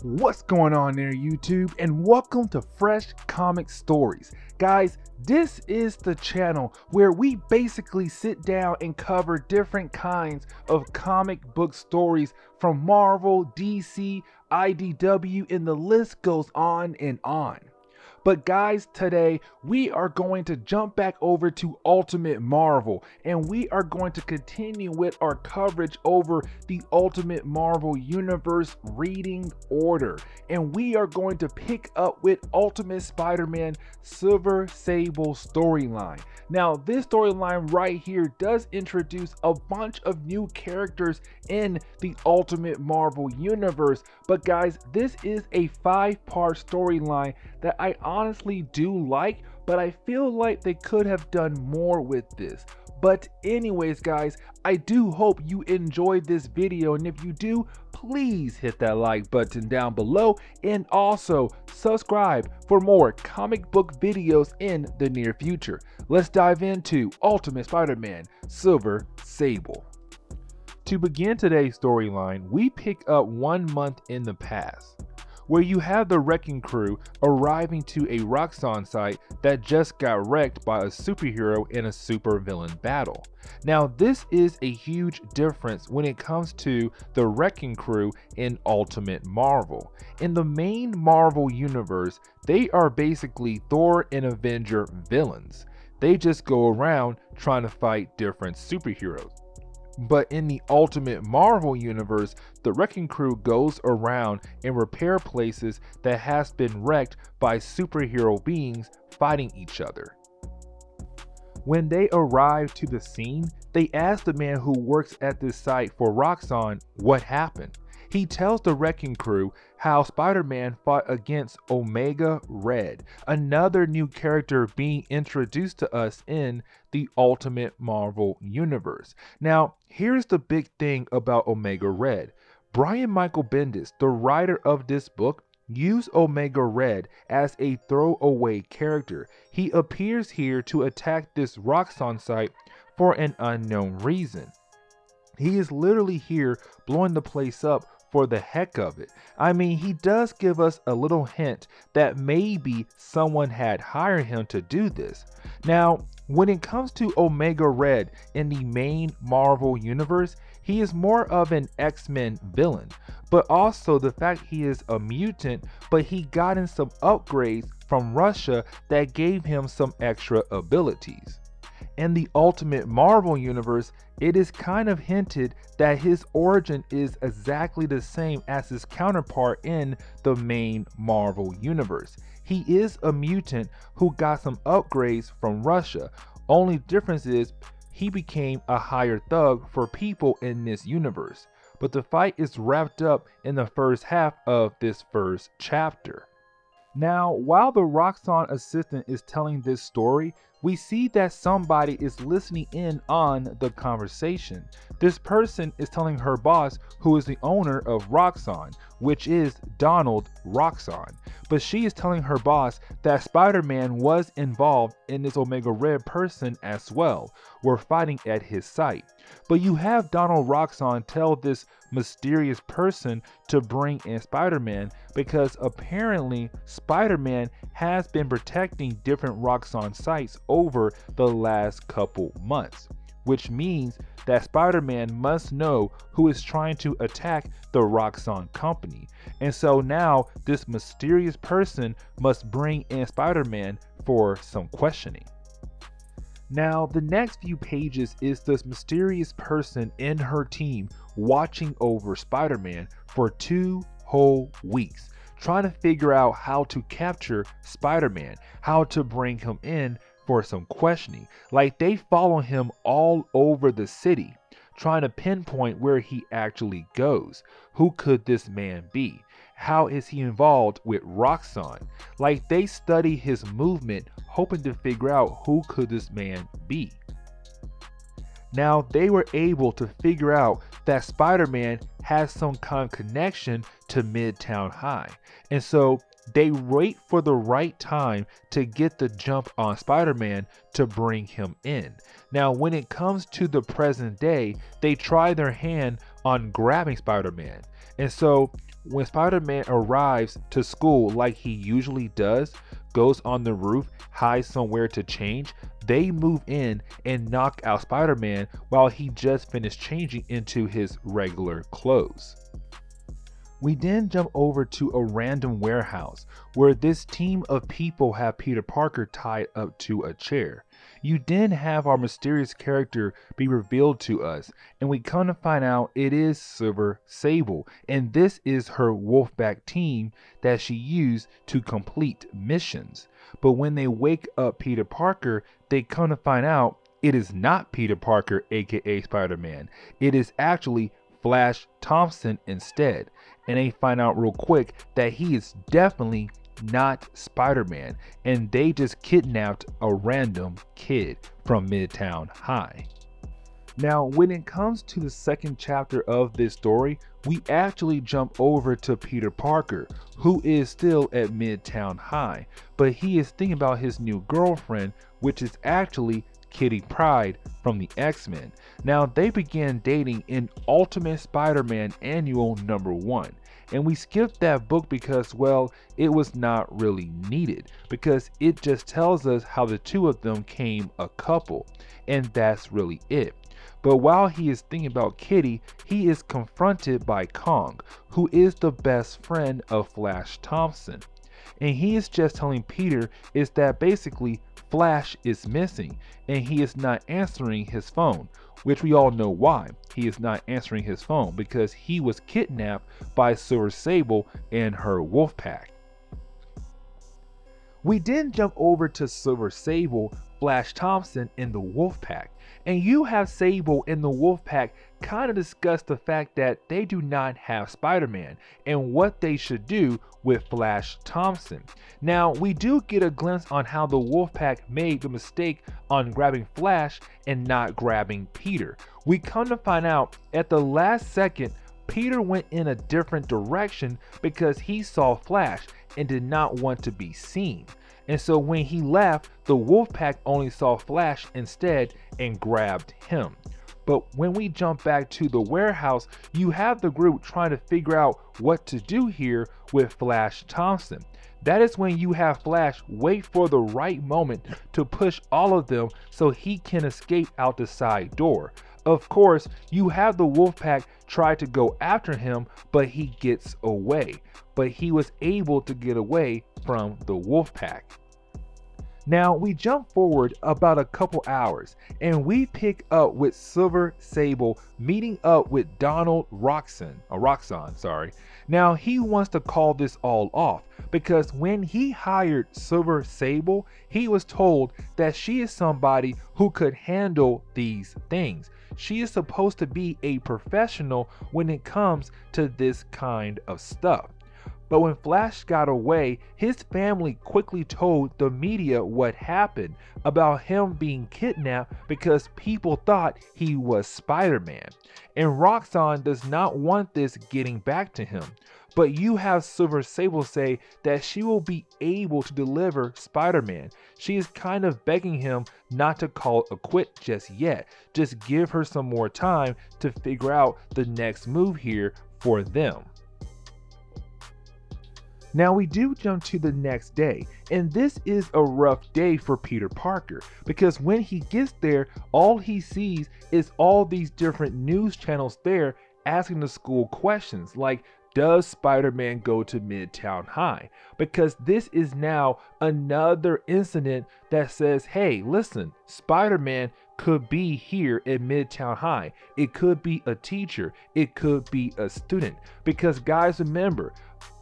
What's going on there, YouTube, and welcome to Fresh Comic Stories. Guys, this is the channel where we basically sit down and cover different kinds of comic book stories from Marvel, DC, IDW, and the list goes on and on. But guys, today we are going to jump back over to Ultimate Marvel and we are going to continue with our coverage over the Ultimate Marvel Universe reading order. And we are going to pick up with Ultimate Spider-Man Silver Sable storyline. Now, this storyline right here does introduce a bunch of new characters in the Ultimate Marvel Universe. But guys, this is a 5-part storyline that I honestly do like, but I feel like they could have done more with this. But anyways guys, I do hope you enjoyed this video, and if you do, please hit that like button down below and also subscribe for more comic book videos in the near future. Let's dive into Ultimate Spider-Man Silver Sable. To begin today's storyline, we pick up 1 month in the past, where you have the Wrecking Crew arriving to a Roxxon site that just got wrecked by a superhero in a supervillain battle. Now, this is a huge difference when it comes to the Wrecking Crew in Ultimate Marvel. In the main Marvel universe, they are basically Thor and Avenger villains. They just go around trying to fight different superheroes. But in the Ultimate Marvel universe, the Wrecking Crew goes around and repair places that has been wrecked by superhero beings fighting each other. When they arrive to the scene, they ask the man who works at this site for Roxxon what happened. He tells the Wrecking Crew how Spider-Man fought against Omega Red, another new character being introduced to us in the Ultimate Marvel Universe. Now, here's the big thing about Omega Red. Brian Michael Bendis, the writer of this book, used Omega Red as a throwaway character. He appears here to attack this Roxxon site for an unknown reason. He is literally here blowing the place up for the heck of it. I mean, he does give us a little hint that maybe someone had hired him to do this. Now, when it comes to Omega Red in the main Marvel universe, he is more of an X-Men villain, but also the fact he is a mutant, but he got in some upgrades from Russia that gave him some extra abilities. In the Ultimate Marvel universe, it is kind of hinted that his origin is exactly the same as his counterpart in the main Marvel universe. He is a mutant who got some upgrades from Russia. Only difference is he became a hired thug for people in this universe. But the fight is wrapped up in the first half of this first chapter. Now, while the Roxxon assistant is telling this story, we see that somebody is listening in on the conversation. This person is telling her boss, who is the owner of Roxxon, which is Donald Roxxon. But she is telling her boss that Spider-Man was involved in this Omega Red person as well. We're fighting at his site. But you have Donald Roxxon tell this mysterious person to bring in Spider-Man because apparently Spider-Man has been protecting different Roxxon sites over the last couple months, which means that Spider-Man must know who is trying to attack the Roxxon company. And so now this mysterious person must bring in Spider-Man for some questioning. Now, the next few pages is this mysterious person and her team watching over Spider-Man for 2 whole weeks, trying to figure out how to capture Spider-Man, how to bring him in for some questioning. Like, they follow him all over the city, trying to pinpoint where he actually goes. Who could this man be? How is he involved with Roxxon? Like, they study his movement, hoping to figure out who could this man be. Now, they were able to figure out that Spider-Man has some kind of connection to Midtown High. And so they wait for the right time to get the jump on Spider-Man to bring him in. Now, when it comes to the present day, they try their hand on grabbing Spider-Man. And so when Spider-Man arrives to school like he usually does, goes on the roof, hides somewhere to change, they move in and knock out Spider-Man while he just finished changing into his regular clothes. We then jump over to a random warehouse where this team of people have Peter Parker tied up to a chair. You then have our mysterious character be revealed to us, and we come to find out it is Silver Sable, and this is her Wolfpack team that she used to complete missions. But when they wake up Peter Parker, they come to find out it is not Peter Parker, aka Spider-Man. It is actually Flash Thompson instead. And they find out real quick that he is definitely not Spider-Man, and they just kidnapped a random kid from Midtown High. Now, when it comes to the second chapter of this story, we actually jump over to Peter Parker, who is still at Midtown High, but he is thinking about his new girlfriend, which is actually Kitty Pryde from the X-Men. Now, they began dating in Ultimate Spider-Man Annual #1. And we skipped that book because, well, it was not really needed, because it just tells us how the two of them came a couple, and that's really it. But while he is thinking about Kitty, he is confronted by Kong, who is the best friend of Flash Thompson. And he is just telling Peter is that basically Flash is missing and he is not answering his phone, which we all know why he is not answering his phone, because he was kidnapped by Silver Sable and her Wolfpack. We then jump over to Silver Sable, Flash Thompson, and the Wolfpack. And you have Sable and the Wolfpack kind of discuss the fact that they do not have Spider-Man and what they should do with Flash Thompson. Now, we do get a glimpse on how the Wolfpack made the mistake on grabbing Flash and not grabbing Peter. We come to find out at the last second, Peter went in a different direction because he saw Flash and did not want to be seen. And so when he left, the Wolfpack only saw Flash instead and grabbed him. But when we jump back to the warehouse, you have the group trying to figure out what to do here with Flash Thompson. That is when you have Flash wait for the right moment to push all of them so he can escape out the side door. Of course, you have the Wolfpack try to go after him, but he gets away. But he was able to get away from the Wolfpack. Now we jump forward about a couple hours and we pick up with Silver Sable meeting up with Donald Roxon. Now he wants to call this all off because when he hired Silver Sable, he was told that she is somebody who could handle these things. She is supposed to be a professional when it comes to this kind of stuff. But when Flash got away, his family quickly told the media what happened about him being kidnapped because people thought he was Spider-Man. And Roxxon does not want this getting back to him. But you have Silver Sable say that she will be able to deliver Spider-Man. She is kind of begging him not to call it a quit just yet. Just give her some more time to figure out the next move here for them. Now we do jump to the next day, and this is a rough day for Peter Parker because when he gets there, all he sees is all these different news channels there asking the school questions like, does Spider-Man go to Midtown High? Because this is now another incident that says, hey, listen, Spider-Man could be here at Midtown High. It could be a teacher. It could be a student. Because guys, remember,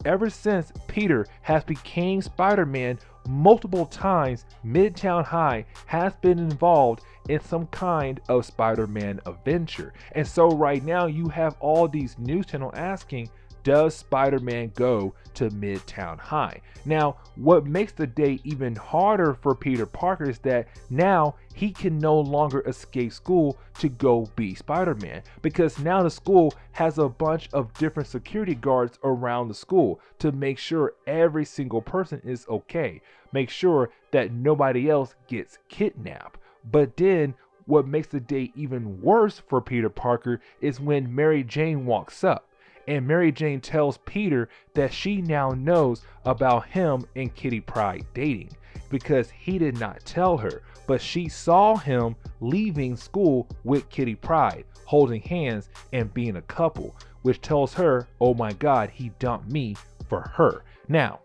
ever since Peter has became Spider-Man multiple times, Midtown High has been involved in some kind of Spider-Man adventure. And so right now you have all these news channels asking, does Spider-Man go to Midtown High? Now, what makes the day even harder for Peter Parker is that now he can no longer escape school to go be Spider-Man, because now the school has a bunch of different security guards around the school to make sure every single person is okay, make sure that nobody else gets kidnapped. But then what makes the day even worse for Peter Parker is when Mary Jane walks up. And Mary Jane tells Peter that she now knows about him and Kitty Pryde dating because he did not tell her, but she saw him leaving school with Kitty Pryde, holding hands and being a couple, which tells her, oh my God, he dumped me for her. Now,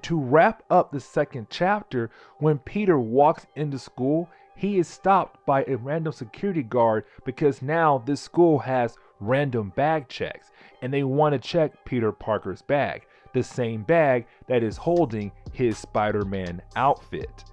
to wrap up the second chapter, when Peter walks into school, he is stopped by a random security guard because now this school has random bag checks and they want to check Peter Parker's bag, the same bag that is holding his Spider-Man outfit.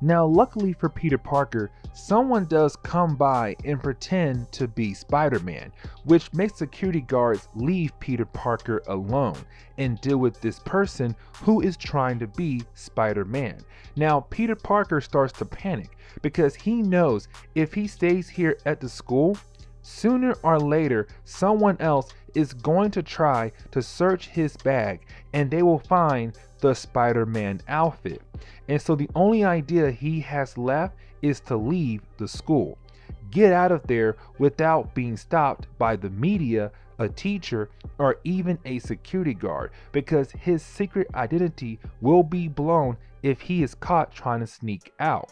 Now, luckily for Peter Parker, someone does come by and pretend to be Spider-Man, which makes security guards leave Peter Parker alone and deal with this person who is trying to be Spider-Man. Now, Peter Parker starts to panic because he knows if he stays here at the school, sooner or later, someone else is going to try to search his bag and they will find the Spider-Man outfit. And so the only idea he has left is to leave the school, get out of there without being stopped by the media, a teacher, or even a security guard, because his secret identity will be blown if he is caught trying to sneak out.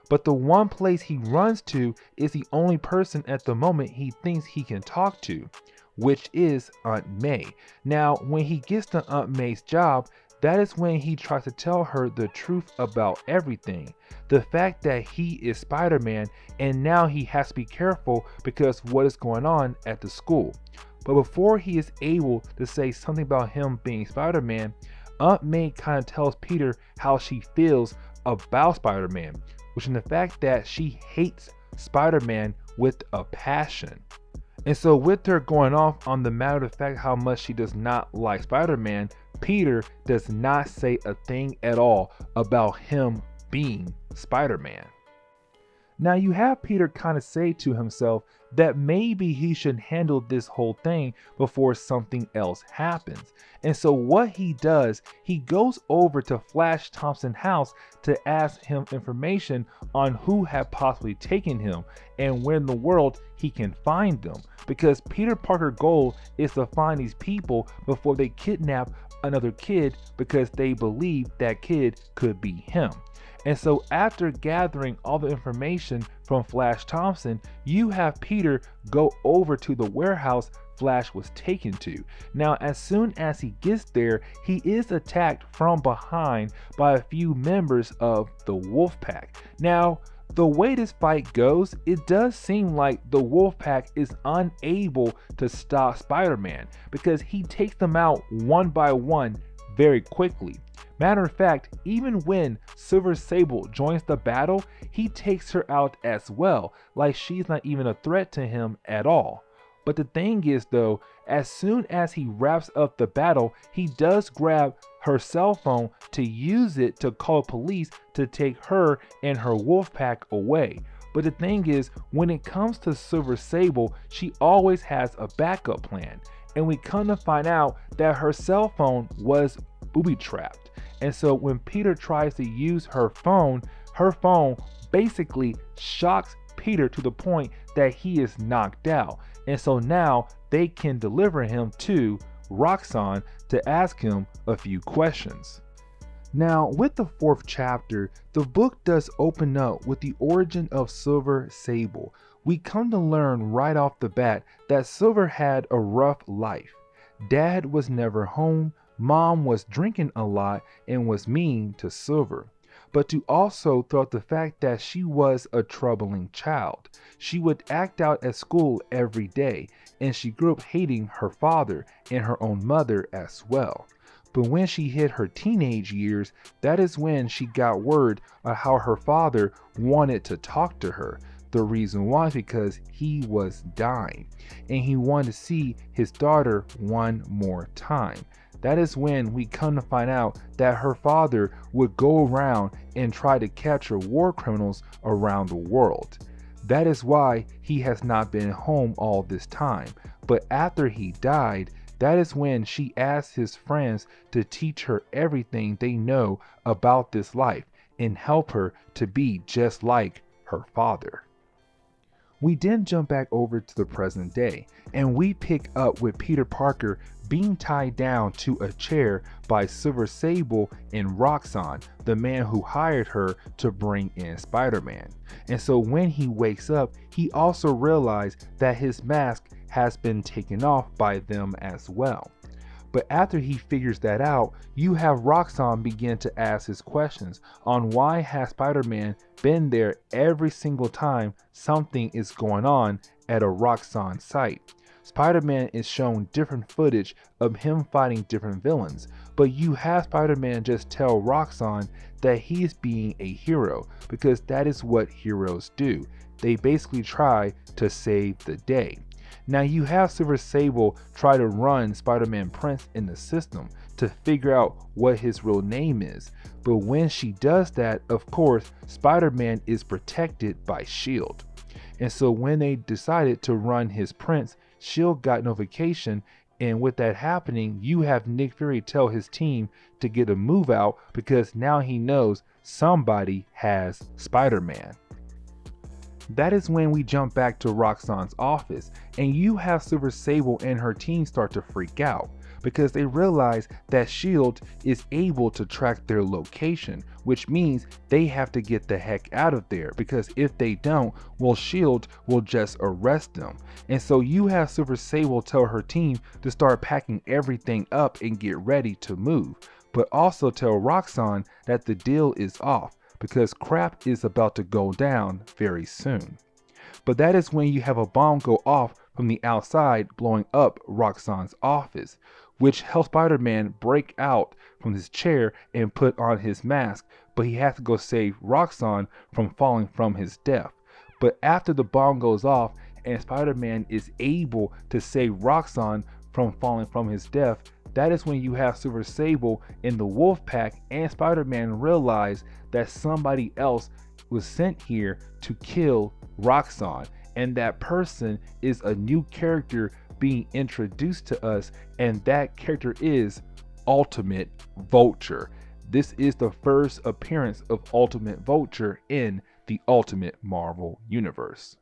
But the one place he runs to is the only person at the moment he thinks he can talk to, which is Aunt May. Now, when he gets to Aunt May's job, that is when he tries to tell her the truth about everything. The fact that he is Spider-Man and now he has to be careful because what is going on at the school. But before he is able to say something about him being Spider-Man, Aunt May kind of tells Peter how she feels about Spider-Man, which in the fact that she hates Spider-Man with a passion. And so with her going off on the matter of fact how much she does not like Spider-Man, Peter does not say a thing at all about him being Spider-Man. Now you have Peter kind of say to himself that maybe he should handle this whole thing before something else happens. And so what he does, he goes over to Flash Thompson's house to ask him information on who had possibly taken him and where in the world he can find them. Because Peter Parker's goal is to find these people before they kidnap another kid because they believe that kid could be him. And so after gathering all the information from Flash Thompson, you have Peter go over to the warehouse Flash was taken to. Now, as soon as he gets there, he is attacked from behind by a few members of the Wolf Pack. Now, the way this fight goes, it does seem like the Wolf Pack is unable to stop Spider-Man because he takes them out one by one very quickly. Matter of fact, even when Silver Sable joins the battle, he takes her out as well, like she's not even a threat to him at all. But the thing is though, as soon as he wraps up the battle, he does grab her cell phone to use it to call police to take her and her wolf pack away. But the thing is, when it comes to Silver Sable, she always has a backup plan. And we come to find out that her cell phone was booby trapped. And so when Peter tries to use her phone basically shocks Peter to the point that he is knocked out. And so now they can deliver him to Roxxon to ask him a few questions. Now, with the fourth chapter, the book does open up with the origin of Silver Sable. We come to learn right off the bat that Silver had a rough life. Dad was never home, Mom was drinking a lot and was mean to Silver. But to also throw out the fact that she was a troubling child. She would act out at school every day, and she grew up hating her father and her own mother as well. But when she hit her teenage years, that is when she got word of how her father wanted to talk to her. The reason why is because he was dying, and he wanted to see his daughter one more time. That is when we come to find out that her father would go around and try to capture war criminals around the world. That is why he has not been home all this time. But after he died, that is when she asked his friends to teach her everything they know about this life and help her to be just like her father. We then jump back over to the present day, and we pick up with Peter Parker being tied down to a chair by Silver Sable and Roxxon, the man who hired her to bring in Spider-Man. And so when he wakes up, he also realized that his mask has been taken off by them as well. But after he figures that out, you have Roxxon begin to ask his questions on why has Spider-Man been there every single time something is going on at a Roxxon site. Spider-Man is shown different footage of him fighting different villains, but you have Spider-Man just tell Roxxon that he is being a hero because that is what heroes do. They basically try to save the day. Now you have Silver Sable try to run Spider-Man Prince in the system to figure out what his real name is, but when she does that, of course, Spider-Man is protected by S.H.I.E.L.D. And so when they decided to run his Prince, S.H.I.E.L.D. got notification, and with that happening, you have Nick Fury tell his team to get a move out because now he knows somebody has Spider-Man. That is when we jump back to Roxxon's office, and you have Silver Sable and her team start to freak out because they realize that S.H.I.E.L.D. is able to track their location, which means they have to get the heck out of there because if they don't, well, S.H.I.E.L.D. will just arrest them. And so you have Silver Sable tell her team to start packing everything up and get ready to move, but also tell Roxxon that the deal is off because crap is about to go down very soon. But that is when you have a bomb go off from the outside, blowing up Roxxon's office, which helps Spider-Man break out from his chair and put on his mask, but he has to go save Roxxon from falling from his death. But after the bomb goes off and Spider-Man is able to save Roxxon from falling from his death, that is when you have Silver Sable in the Wolf Pack and Spider-Man realize that somebody else was sent here to kill Roxxon, and that person is a new character being introduced to us, and that character is Ultimate Vulture. This is the first appearance of Ultimate Vulture in the Ultimate Marvel Universe.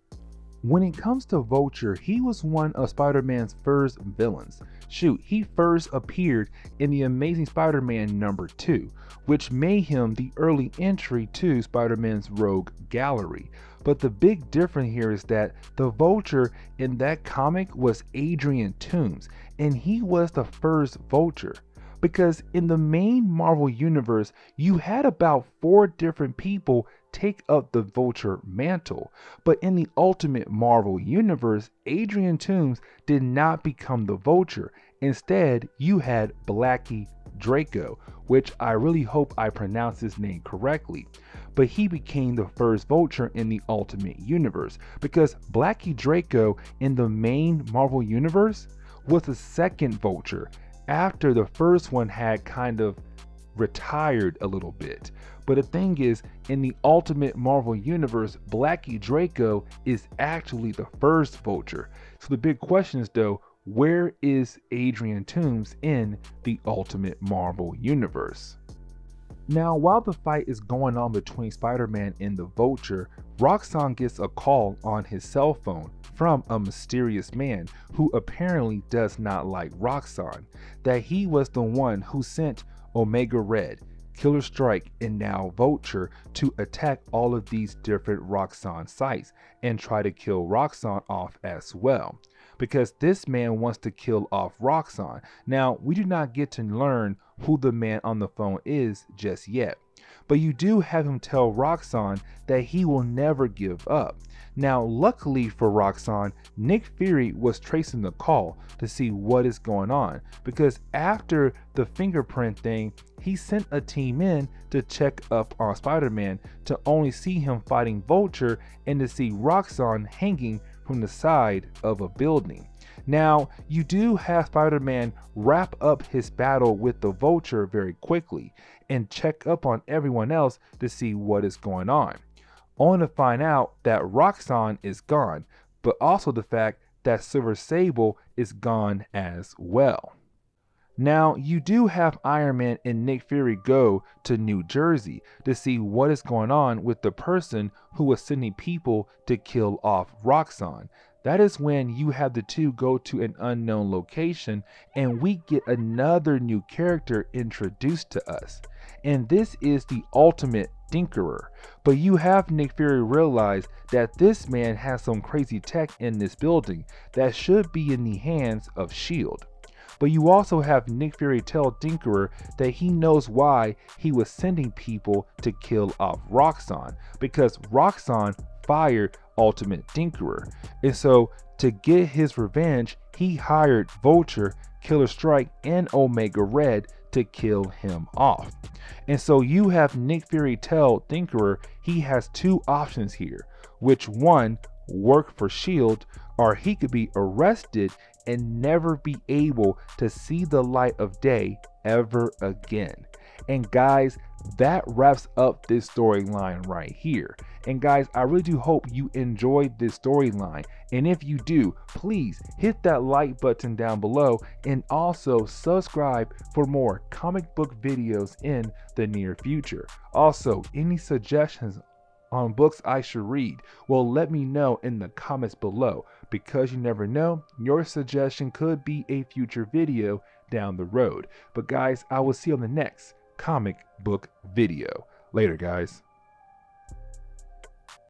When it comes to Vulture, he was one of Spider-Man's first villains. Shoot, he first appeared in the Amazing Spider-Man #2, which made him the early entry to Spider-Man's Rogue Gallery. But the big difference here is that the Vulture in that comic was Adrian Toomes, and he was the first Vulture. Because in the main Marvel Universe, you had about 4 different people take up the Vulture mantle. But in the Ultimate Marvel Universe, Adrian Toomes did not become the Vulture. Instead, you had Blackie Draco, which I really hope I pronounce his name correctly. But he became the first Vulture in the Ultimate Universe because Blackie Draco in the main Marvel Universe was the second Vulture after the first one had kind of retired a little bit. But the thing is, in the Ultimate Marvel Universe, Blackie Draco is actually the first Vulture. So the big question is though, where is Adrian Toomes in the Ultimate Marvel Universe? Now, while the fight is going on between Spider-Man and the Vulture, Roxxon gets a call on his cell phone from a mysterious man who apparently does not like Roxxon, that he was the one who sent Omega Red, Killer Strike, and now Vulture to attack all of these different Roxxon sites and try to kill Roxxon off as well. Because this man wants to kill off Roxxon. Now, we do not get to learn who the man on the phone is just yet, but you do have him tell Roxxon that he will never give up. Now, luckily for Roxxon, Nick Fury was tracing the call to see what is going on, because after the fingerprint thing, he sent a team in to check up on Spider-Man to only see him fighting Vulture and to see Roxxon hanging from the side of a building. Now, you do have Spider-Man wrap up his battle with the Vulture very quickly and check up on everyone else to see what is going on, only to find out that Roxxon is gone, but also the fact that Silver Sable is gone as well. Now, you do have Iron Man and Nick Fury go to New Jersey to see what is going on with the person who was sending people to kill off Roxxon. That is when you have the two go to an unknown location and we get another new character introduced to us. And this is the ultimate tinkerer. But you have Nick Fury realize that this man has some crazy tech in this building that should be in the hands of S.H.I.E.L.D. But you also have Nick Fury tell Tinkerer that he knows why he was sending people to kill off Roxxon, because Roxxon fired Ultimate Tinkerer. And so to get his revenge, he hired Vulture, Killer Strike, and Omega Red to kill him off. And so you have Nick Fury tell Tinkerer he has two options here, which one, work for S.H.I.E.L.D., or he could be arrested and never be able to see the light of day ever again. And guys, that wraps up this storyline right here. And guys, I really do hope you enjoyed this storyline. And if you do, please hit that like button down below and also subscribe for more comic book videos in the near future. Also, any suggestions on books I should read, well, let me know in the comments below, because you never know, your suggestion could be a future video down the road. But guys, I will see you on the next comic book video. Later, guys.